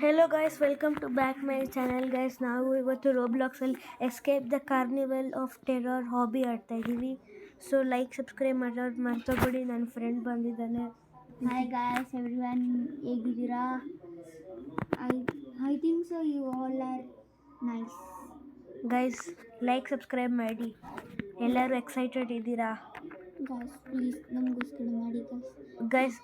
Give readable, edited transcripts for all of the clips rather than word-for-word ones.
Hello guys, welcome to back my channel guys. ನಾವು ಇವತ್ತು ರೋಬ್ಲಾಕ್ಸ್ ಅಲ್ಲಿ escape the carnival of terror hobby ಆಡ್ತಾ ಇದ್ದೀವಿ. ಸೊ ಲೈಕ್ ಸಬ್ಸ್ಕ್ರೈಬ್ ಮಾಡೋದು ಮರ್ತೋಗ್ಬಿಡಿ. ನನ್ನ ಫ್ರೆಂಡ್ ಬಂದಿದ್ದಾನೆ. ಹಾಯ್ ಗಾಯ್ಸ್ ಎವ್ರಿವನ್, ಹೇಗಿದ್ದೀರಾ? I think so you all are nice. Guys like subscribe ಮಾಡಿ. ಎಲ್ಲರೂ ಎಕ್ಸೈಟೆಡ್ ಇದ್ದೀರಾ? ಗಾಯ್ಸ್ ಪ್ಲೀಸ್ ನಮಗೋಸ್ಕರ ಮಾಡಿ guys.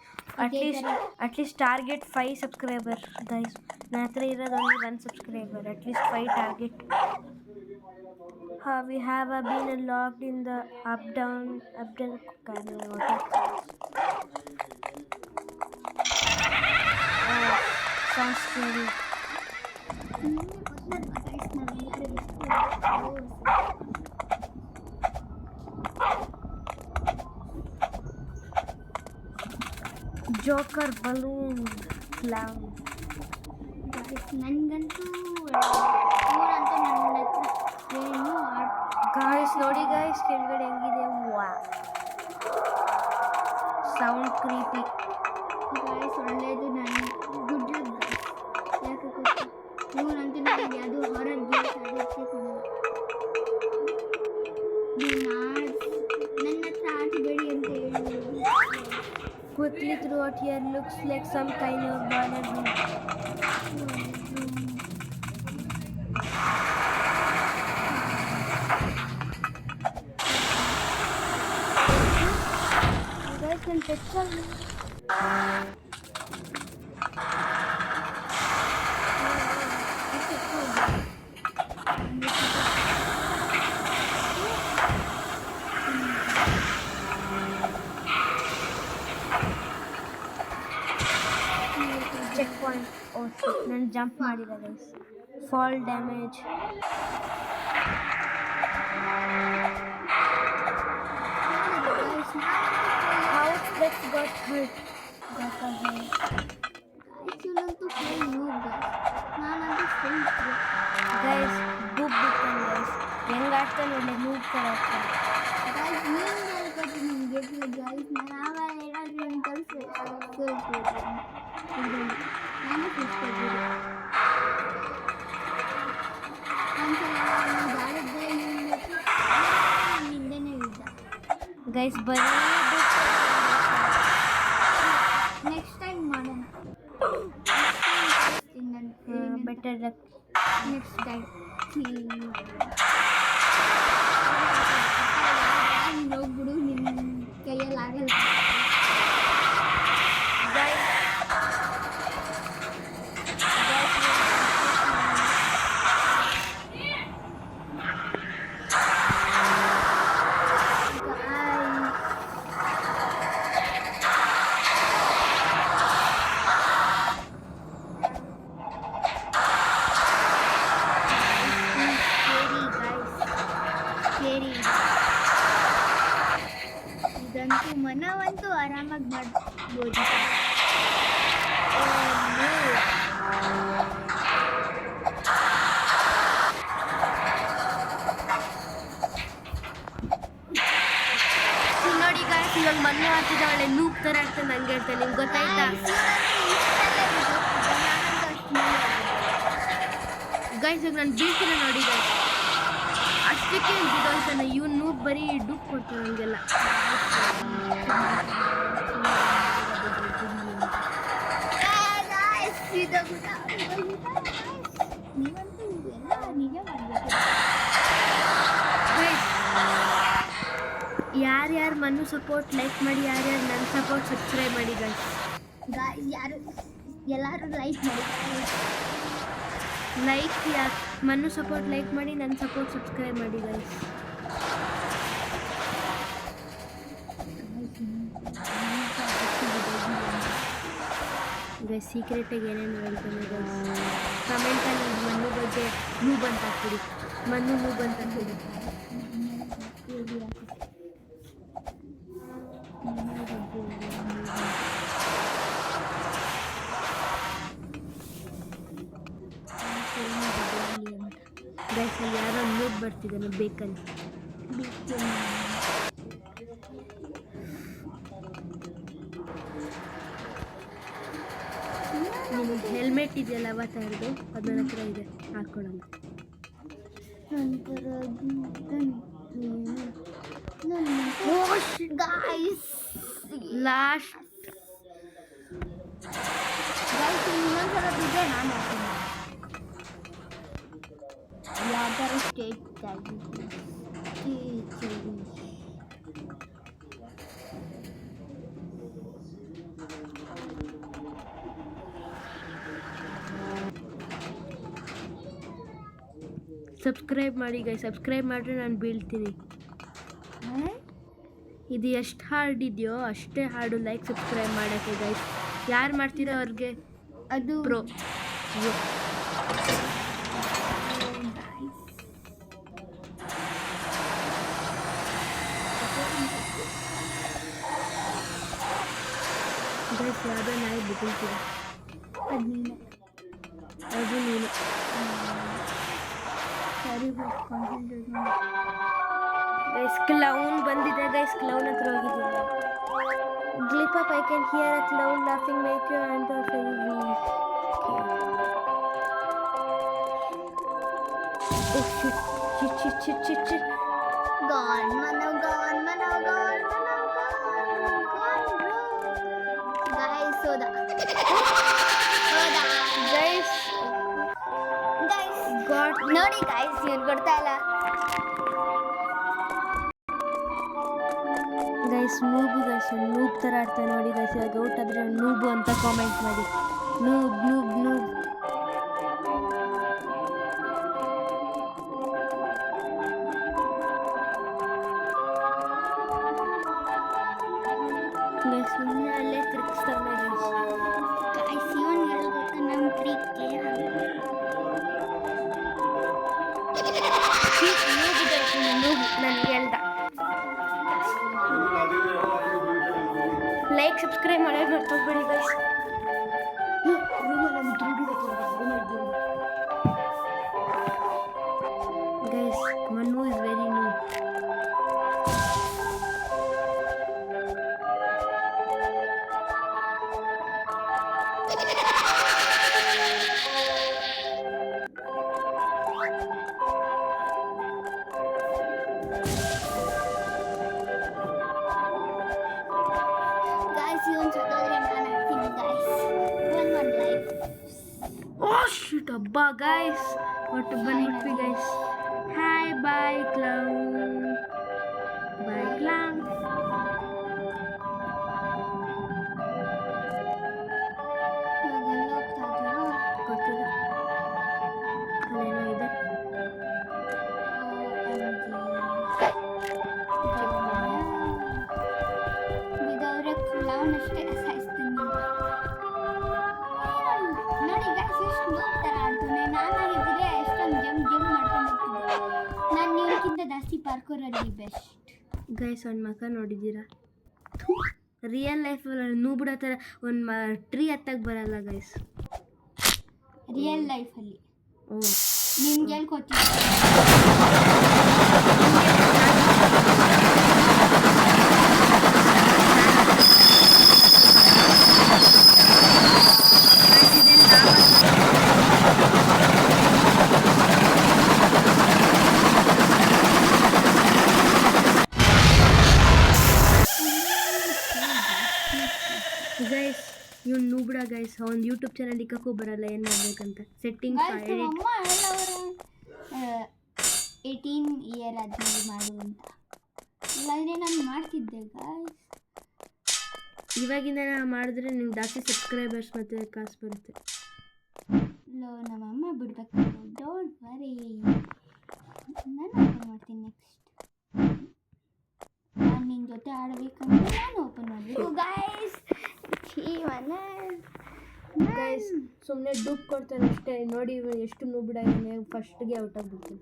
At least target 5 subscriber guys. ನನ್ನ ಹತ್ರ ಇರೋದು only 1 subscriber. At least 5 target. We have been locked in the up down carnival. Sounds scary. Joker balloon clown. ನನಗಂತೂ ಊರಂತೂ ನನ್ನ ಹತ್ರ ಏನು ಗಾಯ್ಸ್ ನೋಡಿ ಗಾಯ್ಸ್ ಕೆಳಗಡೆ ಹೆಂಗಿದೆ. ವಾ ಸೌಂಡ್ ಕ್ರೀಪಿ. ಗಾಯ್ಸ್ ಒಳ್ಳೆಯದು. ನಾನು ಗುಡ್ ಯಾಕೆ ಗೊತ್ತಾ, ಊರಂತೂ ನನಗೆ ಅದು ಹಾರರ್ ಗೇಮ್ಸ್ ಆಡೋಕ್ಕೆ ಕೊಡಲ್ಲ. ನನ್ನ ಹತ್ರ ಆಟಬೇಡಿ ಅಂತ ಹೇಳಿ. Quickly throughout here looks like some kind of banner room. You guys can picture me. Checkpoint. ನಾನು ಜಂಪ್ ಮಾಡಿಲ್ಲ guys. Fall damage. House that got hurt. ಇವನಂತೂ ಫುಲ್ noob ನಾನಂತೂ ಫುಲ್ ಗೈಸ್ ಬುಕ್ ಬಿಡ್ತಾನೆ ಗೈಸ್. ಹೆಂಗೆ ಆಡ್ತಾನೆ ಒಳ್ಳೆ ನೂಬ್ ಥರ ಆಡ್ತಾನೆ. ಗಾಯ್ಸ್ ನೀವು ಹೇಳ್ಕೊಟ್ಟು ನಿಮಗೆ ಗಾಯ್ಸ್. ನಾನು ಆಮೇಲೆ ಏನಾದರೂ ಒಂದು ಕಳಿಸ್ಬೇಕು. ನಾನು ಖುಷಿಪಡ್ತೀನಿ. ಒಂದ್ಸಲ ಗಾಡಿದ್ದೆ ಹಿಂದೆನೇ ಇದ್ದ. ಗೈಸ್ ಬರೀ ನೆಕ್ಸ್ಟ್ ಟೈಮ್ ಮಾಡೋಣ. ಬೆಟರ್ ಲಕ್ ನೆಕ್ಸ್ಟ್ ಟೈಮ್ ಹೋಗ್ಬಿಡು, ನಿನ್ನ ಕೈಯಲ್ಲಿ ಆಗಲ್ಲ. ಇದಂತೂ ಮನವಂತೂ ಆರಾಮಾಗಿ ಮಾಡ್ಬೋದು. ನೋಡಿ ಗಾಯ್ಸ್, ಇವಾಗ ಮಣ್ಣು ಹಾಕಿದ ಒಳ್ಳೆ ನೂಬ್ ಥರ ಆಗ್ತದೆ. ನಂಗೆ ಹೇಳ್ತೇನೆ, ನಿಮ್ಗೆ ಗೊತ್ತಾಯ್ತಾ ಗೈಸ್? ಇವಾಗ ನಾನು ಬೀಳ್ತೀನಿ ನೋಡಿ ಗೈಸ್. ಅಷ್ಟಕ್ಕೆ ಬಿದ್ದೋಯ್ತಾನೆ ಇವ್ನು. ನೂಬ್ ಬರೀ ಡುಕ್ ಕೊಡ್ತಾನೆ ನನಗೆಲ್ಲ. ಯಾರ್ಯಾರು ಮಣ್ಣು ಸಪೋರ್ಟ್ ಲೈಕ್ ಮಾಡಿ, ಯಾರ್ಯಾರು ನನ್ನ ಸಪೋರ್ಟ್ ಸಬ್ಸ್ಕ್ರೈಬ್ ಮಾಡಿ ಗೈಸ್. ಯಾರು ಎಲ್ಲರೂ ಲೈಕ್ ಮಾಡಿ. ಲೈಕ್ ಯಾರು ಮಣ್ಣು ಸಪೋರ್ಟ್ ಲೈಕ್ ಮಾಡಿ, ನನ್ನ ಸಪೋರ್ಟ್ ಸಬ್ಸ್ಕ್ರೈಬ್ ಮಾಡಿ ಗೈಸ್. ಗೈಸ್ ಸೀಕ್ರೆಟಾಗಿ ಏನೇನು ಹೇಳ್ತಾನೆ ಗೈಸ್ ಕಮೆಂಟಲ್ಲಿ ಮಣ್ಣು ಬಗ್ಗೆ ನೂಬ್ ಅಂತ ಹಾಕ್ಬಿಡಿ. ಮಣ್ಣು ನೂಬ್ ಅಂತ ಹಾಕ್ಬಿಡಿ. ಗೈಸ್ ಅಲ್ಲಿ ಯಾರೋ ನೂಬ್ ಬರ್ತಿದ್ದಾನೆ ಬೇಕಲ್ಲಿ. ನಿಮಗೆ ಹೆಲ್ಮೆಟ್ ಇದೆಯಲ್ಲ ಅವತ್ತಾರದು ಅದು ನನ್ನ ಹತ್ರ ಇದೆ, ಹಾಕೊಳ್ಳೋಣ. ನಂತರ ಗಾಯ್ಸ್ ಲಾಸ್ಟ್ ಇನ್ನೊಂದ್ಸಲ ಬಿದ್ದರೆ ನಾನು ಹಾಕ್ತೀನಿ. ಯಾವ್ದಾರು ಸ್ಟೇಟ್ ಸಬ್ಸ್ಕ್ರೈಬ್ ಮಾಡಿ ಗೈಸ್, ಸಬ್ಸ್ಕ್ರೈಬ್ ಮಾಡಿದ್ರೆ ನಾನು ಬೀಳ್ತೀನಿ. ಇದು ಎಷ್ಟು ಹಾರ್ಡ್ ಇದೆಯೋ ಅಷ್ಟೇ ಹಾರ್ಡು ಲೈಕ್ ಸಬ್ಸ್ಕ್ರೈಬ್ ಮಾಡೋಕ್ಕೆ ಗೈಸ್. ಯಾರು ಮಾಡ್ತೀರೋ ಅವ್ರಿಗೆ ಅದು ಪ್ರೋ. ಗೈಸ್ ಯಾವುದೋ ನಾಯಿ ಬಿಟ್ಟಿರ್ತೀರ, ಅದು ನೀನು ಅದು ನೀನು. ಸರಿ ಕಾನ್ಸಂಟ್ರೇಟ್ ಮಾಡಿ. ಗೈಸ್ ಕ್ಲೌನ್ ಬಂದಿದೆ ಗೈಸ್, ಕ್ಲೌನ್ ಹತ್ರ ಹೋಗಿದ್ದೀನಿ. ಗ್ಲಿಪ್ ಅಪ್, I can hear a clown laughing make you hand are very weak. Oh shit shit shit shit shit shit. Gone, mano, gone, mano, gone, mano, gone, bro. Guys, soda. Guys god ನೋಡಿ guys, ಇವ್ರು ಕೊಡ್ತಾ ಇಲ್ಲ. Guys noob ಥರ ಆಡ್ತಾರೆ ನೋಡಿ guys. ಇವಾಗ out ಆದರೆ ನೂಬು ಅಂತ ಕಾಮೆಂಟ್ ಮಾಡಿ. Noob noob noob. ಗೈಸ್ ಸುಮ್ಮನೆ ಅಲ್ಲೇ ತಿರುಗಿಸ್ತಾವೆ ಗೈಸ್. Guys, ಇವನ್ ಹೇಳ್ಬೇಕು ನಮ್ಮ ಟ್ರಿಕ್ ನೂಬ್ ನನಗೆ ಹೇಳ್ದ. ಲೈಕ್ ಸಬ್ಸ್ಕ್ರೈಬ್ ಮಾಡೋದು ಮರ್ತೋಗ್ಬೇಡಿ guys. Guys Manu is very new. guys, ಇವನ್ ಸತ್ತೋದ್ರೆ ನಾನು ಹಾಕ್ತೀನಿ guys. one life. Oh shit, abba guys. What ಬಂದ್ಬಿಟ್ವಿ guys. Hi, bye clown. Bye clown. ಇವಾಗೆಲ್ಲ ಹೋಗ್ತಾ ಇದ್ದೀರಾ? ಗೊತ್ತಿಲ್ಲ. ಅಲ್ಲೇನೋ ಇದೆ. ಬಿದ್ದವ್ರೆ ಕ್ಲೌನ್ ಅಷ್ಟೇ ಸಾಯಿಸ್ತೀನಿ. ನೋಡಿ ಗೈಸ್ ಎಷ್ಟು ಥರ ಆಡ್ತಾನೆ. ನಾನಾಗಿದ್ದರೆ ಎಷ್ಟೊಂದು ಜಂಪ್ ಮಾಡ್ಕೊಂಡು ಹೋಗ್ತಿದ್ದೆ. ನಾನು ನಿಮ್ಗಿಂತ ಜಾಸ್ತಿ ಪಾರ್ಕೋರಲ್ಲಿ ಬೆಸ್ಟ್. ಗೈಸ್ ಒಂದು ಮಕ ನೋಡಿದ್ದೀರಾ? ರಿಯಲ್ ಲೈಫಲ್ಲಿ ನೂಬಿಡೋ ಥರ ಒಂದು ಟ್ರೀ ಹತ್ತಕ್ಕೆ ಬರಲ್ಲ ಗೈಸ್. ರಿಯಲ್ ಲೈಫಲ್ಲಿ ಓ ನಿಮ್ಗೆ ಹೇಳ್ಕೊತೀನಿ. ಗೈಸ್ ಇವ್ನು ನೂಬಿಡ ಗೈಸ್. ಅವ್ನು ಯೂಟ್ಯೂಬ್ ಚಾನಲ್ ಇಕ್ಕಕ್ಕೂ ಬರಲ್ಲ ಏನು ಮಾಡ್ಬೇಕಂತ. ಸೆಟ್ಟಿಂಗ್ಸ್ ಎಡಿಟ್ ಅಮ್ಮ ಹೇಳೋರು 18 ಇಯರ್ ಆದ್ಮೇಲೆ ಮಾಡು ಅಂತ. ಇಲ್ಲಾಂದರೆ ನಾನು ಮಾಡ್ತಿದ್ದೆ ಗಾಯ್ಸ್. ಇವಾಗಿಂದ ಮಾಡಿದ್ರೆ ನಿಮ್ಗೆ ಜಾಸ್ತಿ ಸಬ್ಸ್ಕ್ರೈಬರ್ಸ್ ಮತ್ತು ಕಾಸು ಬರುತ್ತೆ. ನಮ್ಮಮ್ಮ ಬಿಡ್ಬೇಕು. ಡೋಂಟ್ ವರಿ, ನಾನು ಓಪನ್ ಮಾಡ್ತೀನಿ ನೆಕ್ಸ್ಟ್. ನಾನು ನಿನ್ನ ಜೊತೆ ಆಡಬೇಕಂದ್ರೆ ನಾನು ಓಪನ್ ಮಾಡಬೇಕು ಗಾಯ್ಸ್. ಗೈಸ್ ಸುಮ್ಮನೆ ಡುಕ್ ಕೊಡ್ತಾನೆ ಅಷ್ಟೇ. ನೋಡಿ ಎಷ್ಟು ನೂಬಿಡ ಇದ್ದಾನೆ. ಫಸ್ಟ್ಗೆ ಔಟ್ ಆಗ್ಬಿಡ್ತಾನೆ.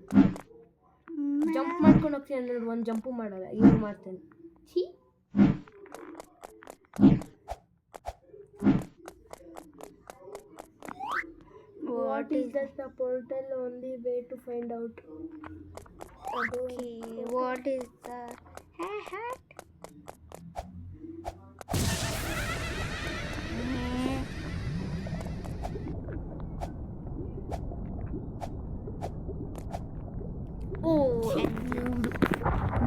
ಜಂಪ್ ಮಾಡ್ಕೊಂಡು ಹೋಗ್ತೀನಿ ಅಂದ್ರೆ ಒಂದು ಜಂಪು ಮಾಡಲ್ಲ. ಇವಾಗ ಮಾಡ್ತಾನೆ. What is that? The portal only way to find out. Okay, what is the hat? ಓ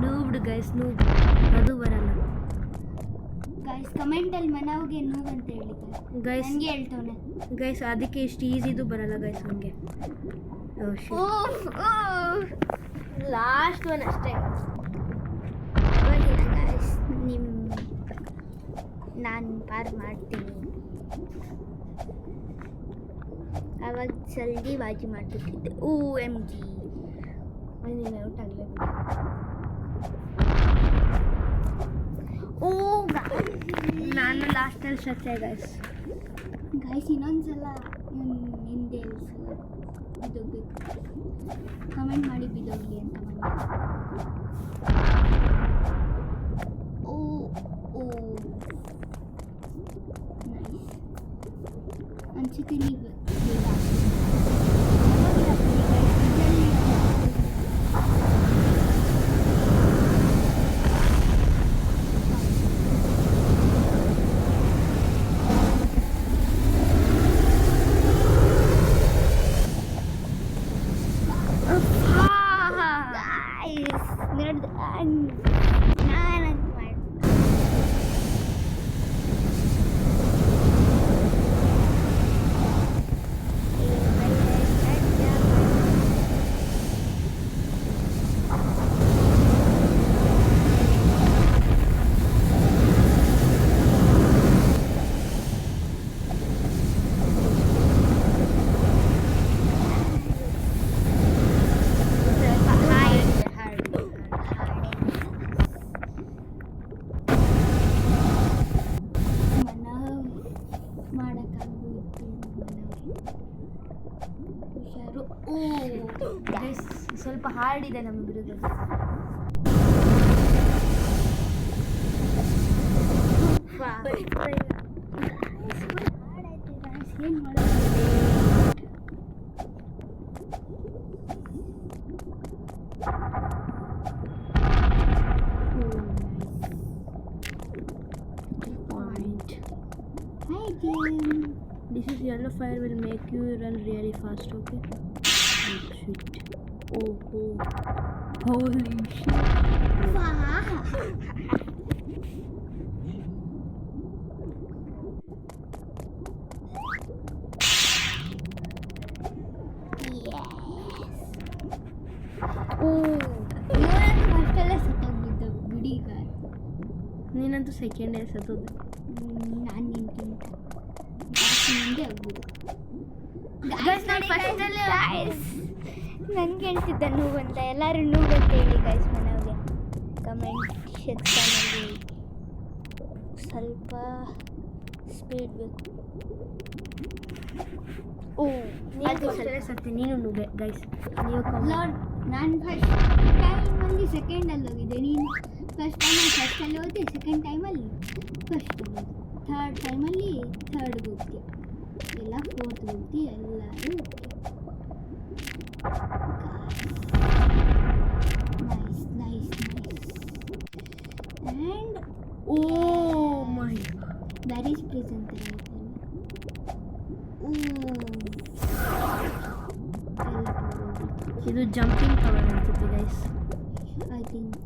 ನೂಬ್ಡ್ ಗೈಸ್ ನೂಬ್ ಅದು ಬರಲ್ಲ ಗೈಸ್ ಕಮೆಂಟಲ್ಲಿ ಮನವ್ಗೆ ನೋವು ಅಂತ ಹೇಳಿ ಗೈಸ್ ನನಗೆ ಹೇಳ್ತವನೆ ಗೈಸ್ ಅದಕ್ಕೆ ಇಷ್ಟು ಈಸಿದು ಬರಲ್ಲ ಗೈಸ್ ಹಂಗೆ ಲಾಸ್ಟ್ ಒನ್ ಅಷ್ಟೇ ಪರವಾಗಿಲ್ಲ ಗೈಸ್ ನಾನು ಪಾರ್ ಮಾಡ್ತೀನಿ ಅವಾಗ ಜಲ್ದಿ ಬಾಜಿ ಮಾಡ್ತಿದ್ದೆ OMG ನೀನು ಔಟ್ ಆಗಲೇ ಓ ನಾನು ಲಾಸ್ಟಲ್ಲಿ ಸತ್ಯ ಗೈಸ್ ಗೈಸ್ ಇನ್ನೊಂದ್ಸಲ ಹಿಂದೆ ಬಿದ್ದೋಗ್ಬೇಕು ಕಮೆಂಟ್ ಮಾಡಿ ಬಿದ್ದೋಗ್ಲಿ ಅಂತ ಓ ಓ ನೈಸ್ ಅನ್ಸುತ್ತೆ ನೀವು ಹುಷಾರು ಗೈಸ್ ಸ್ವಲ್ಪ ಹಾರ್ಡ್ ಇದೆ ನಮ್ಮ ಬಿರುದು ಏನು ಮಾಡೋದು This is yellow fire will make you run really fast, okay? Oh shit. Oh. Holy shit. ಫಸ್ಟಲ್ಲೇ ಸತ್ತೋಗ್ಬಿದ್ದ ಬಿಡಿ ನೀನಂತೂ ಸೆಕೆಂಡ್ ಸತ್ತೋದು ನಾನು ನಿಂತಿಂತ ಜಾಸ್ತಿ ಮುಂದೆ ಹೋಗ್ಬೋದು ನನಗೆ ಹೇಳ್ತಿದ್ದ ನೋವು ಅಂತ ಎಲ್ಲರೂ ನೋವು ಅಂತ ಹೇಳಿ ಗೈಸ್ ಮನೆಯವ್ರಿಗೆ ಕಮೆಂಟ್ ಸೆಕ್ಷನಲ್ಲಿ ಸ್ವಲ್ಪ ಸ್ಪೀಡ್ ಬೇಕು ಸತ್ತೆ ನೀನು ನುಗ್ಗೆ ಗೈಸ್ ನೀವು ನಾನು ಫಸ್ಟ್ ಟೈಮಲ್ಲಿ ಸೆಕೆಂಡಲ್ಲಿ ಹೋಗಿದ್ದೆ ನೀನು ಫಸ್ಟ್ ಟೈಮಲ್ಲಿ ಫಸ್ಟಲ್ಲಿ ಹೋದೆ ಸೆಕೆಂಡ್ ಟೈಮಲ್ಲಿ ಫಸ್ಟ್ ಥರ್ಡ್ ಟೈಮಲ್ಲಿ ಥರ್ಡ್ಗೆ ಹೋಗ್ತೀಯ ಎಲ್ಲ ಫೋರ್ತ್ ಹೋಗ್ತೀಯ ಎಲ್ಲರೂ ನೈಸ್ ಆ್ಯಂಡ್ ಓ ಮೈ ಬ್ಯಾರೀಸ್ ಪ್ಲೇಸ್ ಅಂತ ಇದು ಜಂಪಿಂಗ್ ಪವರ್ ಅನ್ಸುತ್ತೆ guys I think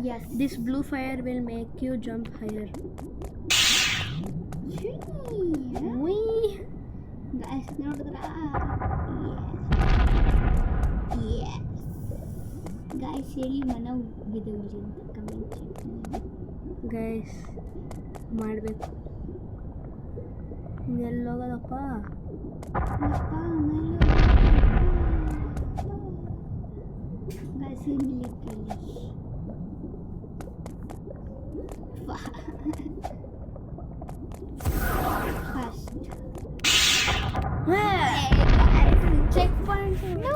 yes this blue fire will make you jump higher guys ನೋಡಿದ್ರಾ yes guys ಹೇಳಿ ಮನವು ಬಿದ್ದೋಗ್ಲಿ ಅಂತ ಕಮೆಂಟ್ ಗೈಸ್ ಮಾಡಬೇಕು ಎಲ್ಲೋಗೋದಪ್ಪ guys ಇಲ್ಲಿ ಕೇಳಿ fast hey guys checkpoint no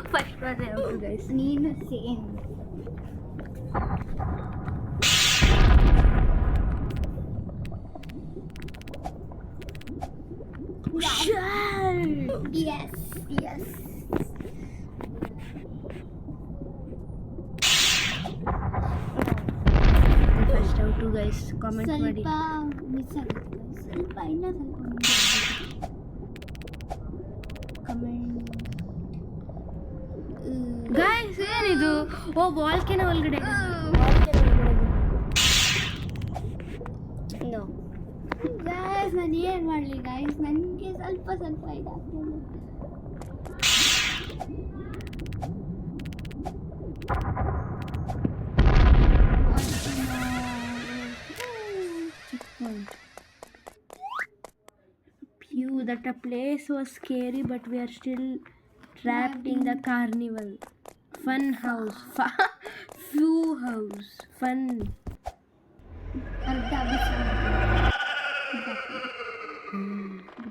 first was out guys ನೀನು same yes first out guys comment ಮಾಡಿ ಸ್ವಲ್ಪ ಮಿಸ್ ಆಗುತ್ತೆ ಸ್ವಲ್ಪ ಇನ್ನೂ ಸ್ವಲ್ಪ ಕಮೆಂಟ್ ಗಾಯ್ಸ್ ಏನಿದು? ಓ ವಾಲ್ಕೆನ ಒಳಗಡೆ ನೋ ಗಾಯ್ಸ್ ನಾನು ಏನು ಮಾಡಲಿ ಗಾಯ್ಸ್ ನನಗೆ ಸ್ವಲ್ಪ ಇದಾಗ್ತದೆ Phew, that a place was scary, but we are still trapped in the carnival. Fun house. Few house. Fun. ಅರ್ಧ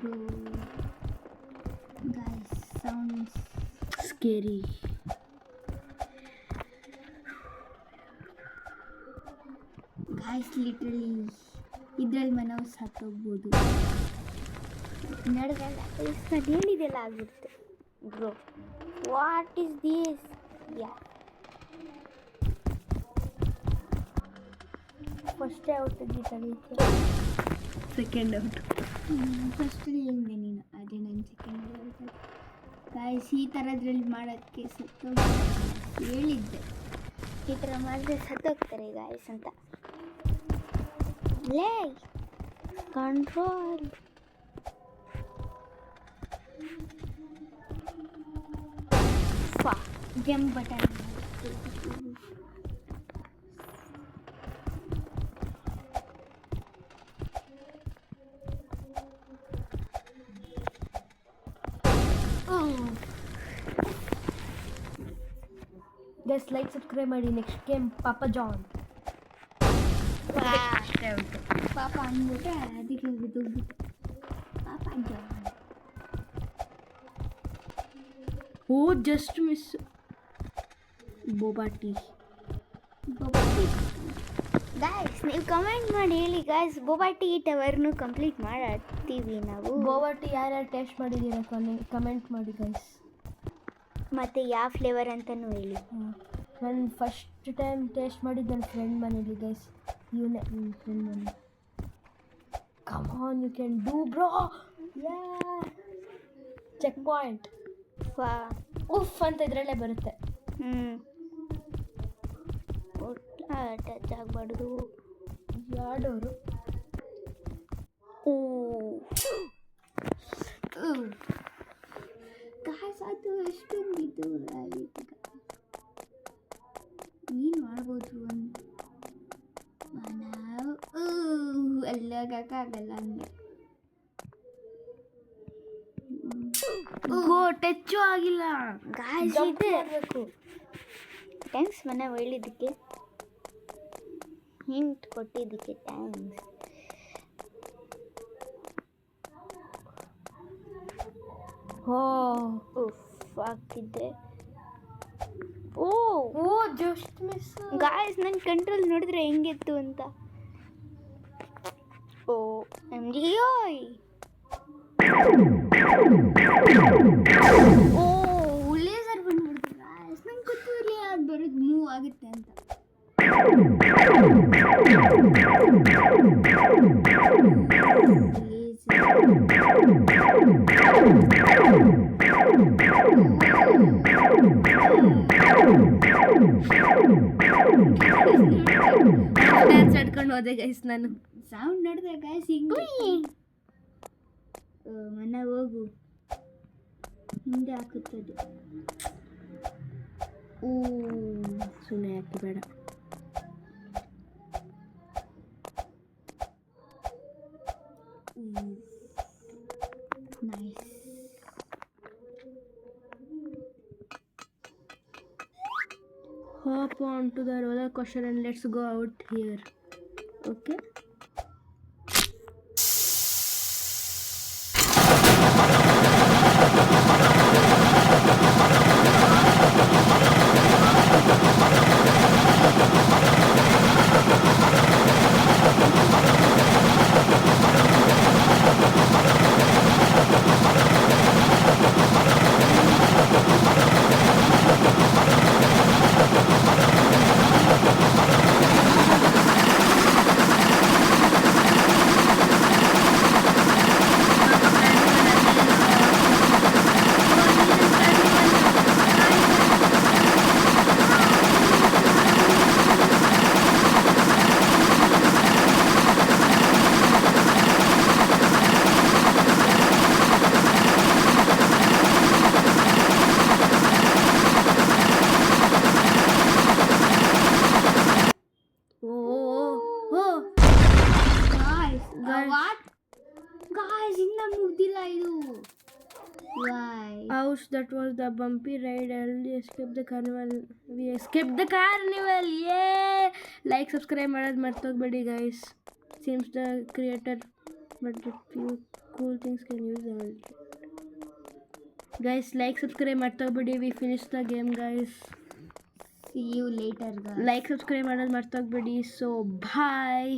bro guys sounds Scary. Guys literally ಇದ್ರಲ್ಲಿ ನಾವು ಸತ್ತೋಗ್ಬೋದು ನಡೆದಲ್ಲ ಹೇಳಿದೆಲ್ಲ ಆಗ್ಬಿಡುತ್ತೆ ಬ್ರೋ ವಾಟ್ ಈಸ್ ದಿಸ್ ಯಾ ಫಸ್ಟ್ ಔಟ್ ತೆಗಿತಾಗೈತೆ second out ಫಸ್ಟಲ್ಲಿ ಹೇಳಿದೆ ನೀನು ಅದೇ ನಾನು ಸೆಕೆಂಡ್ ಗಾಯ್ಸ್ ಈ ಥರದ್ರಲ್ಲಿ ಮಾಡೋಕ್ಕೆ ಹೇಳಿದ್ದೆ ಈ ಥರ ಮಾಡಿದ್ರೆ ಸತ್ತೋಗ್ತಾರೆ ಗಾಯ್ಸ್ ಅಂತ ಲೇ control jump button guys like subscribe ಮಾಡಿ. ನೆಕ್ಸ್ಟ್ ಗೇಮ್ ಪಾಪಾ ಜಾನ್. ಪಾಪ ಅಂದ್ಬಿಟ್ರೆ ಅದಕ್ಕೆ ಬಿದ್ದೋಗ್ಬಿಟ್ಟು ಪಾಪ ಜಾನ್. ಓ ಜಸ್ಟ್ ಮಿಸ್. ಬೋಬಾಟಿ ಗಾಯ್ಸ್ ನೀವು ಕಮೆಂಟ್ ಮಾಡಿ ಹೇಳಿ ಗಾಯ್ಸ್ ಬೋಬಾಟಿ ಟವರ್ನು ಕಂಪ್ಲೀಟ್ ಮಾಡ್ತೀವಿ ನಾವು. ಬೋಬಾಟಿ ಯಾರ್ಯಾರು ಟೇಸ್ಟ್ ಮಾಡಿದ್ದೀರಾ ಕಮೆಂಟ್ ಮಾಡಿ ಗೈಸ್. ಮತ್ತು ಯಾವ ಫ್ಲೇವರ್ ಅಂತಲೂ ಹೇಳಿ. ನಾನು ಫಸ್ಟ್ ಟೈಮ್ ಟೇಸ್ಟ್ ಮಾಡಿದ್ದು ನನ್ನ ಫ್ರೆಂಡ್ ಮನೇಲಿ ಗೈಸ್. ಇವನೇ ನನ್ನ ಫ್ರೆಂಡ್ ಮನೆ. Come on you can do bro. Yeah check point. ವಾ ಉಫ್ ಅಂತ ಇದರಲ್ಲೇ ಬರುತ್ತೆ. ಟಚ್ ಆಗಬಾರ್ದು ಯಾಡೋರು. ಗಾಯ್ಸ್ ಅದು ಎಷ್ಟೊಂದು ಇದು ನೀನು ಮಾಡ್ಬೋದು ಅಲ್ಲಾಗಕ್ಕಾಗಲ್ಲ ಹಂಗೆ. ಟಚ್ಚು ಆಗಿಲ್ಲ ಗಾಯ್ಸ್ ಇದೆ ಥ್ಯಾಂಕ್ಸ್ ಮನೆ ಹೇಳಿದ್ದಕ್ಕೆ ಹಿಂಟ್ ಕೊಟ್ಟಿದ್ದಕ್ಕೆ ಥ್ಯಾಂಕ್ಸ್. ಉಫ್ ಆಗ್ತಿದ್ದೆ. ಓ ಜಸ್ಟ್ ಮಿಸ್. ಗಾಯ್ಸ್ ನನ್ನ ಕಂಟ್ರೋಲ್ ನೋಡಿದ್ರೆ ಹೆಂಗಿತ್ತು ಅಂತ. ಓ ಎಮ್ ಜಿ ಓಯ್. ಓ ಲೇಸರ್ ಬಂದ್ಬಿಡ್ತು ಗಾಯ್ಸ್. ನಂಗೆ ಗೊತ್ತಿರಲಿಲ್ಲ ಅದು ಬರೋದು ಮೂವ್ ಆಗುತ್ತೆ ಅಂತ. ಡ್ಯಾನ್ಸ್ ಆಡ್ಕೊಂಡು ಹೋದೆ ಗೈಸ್ ನಾನು. ಸೌಂಡ್ ನೋಡಿದ್ರೆ ಗೈಸ್ ಹಿಂಗೆ ಮನೆ ಹೋಗು ಹಿಂದೆ ಹಾಕುತ್ತದೆ. ಓ ಸುಮ್ಮನೆ ಯಾಕೆ ಬೇಡ. Nice. Hop on to the roller coaster and let's go out here. Okay. What guys ಇನ್ನ ಮುಗ್ದಿಲ್ಲ ಇದು Y Ouch, that was the bumpy ride. Early escaped the carnival. We escaped the carnival. Yay! Like, subscribe, ಮಾಡೋದು ಮರ್ತೋಗ್ಬೇಡಿ guys. Seems the creator, but a few cool things can use the world. Guys, like, subscribe, ಮರ್ತೋಗ್ಬೇಡಿ. We finished the game, guys. see you later guys Like, subscribe ಮಾಡೋದು ಮರ್ತೋಗ್ಬೇಡಿ. So, bye.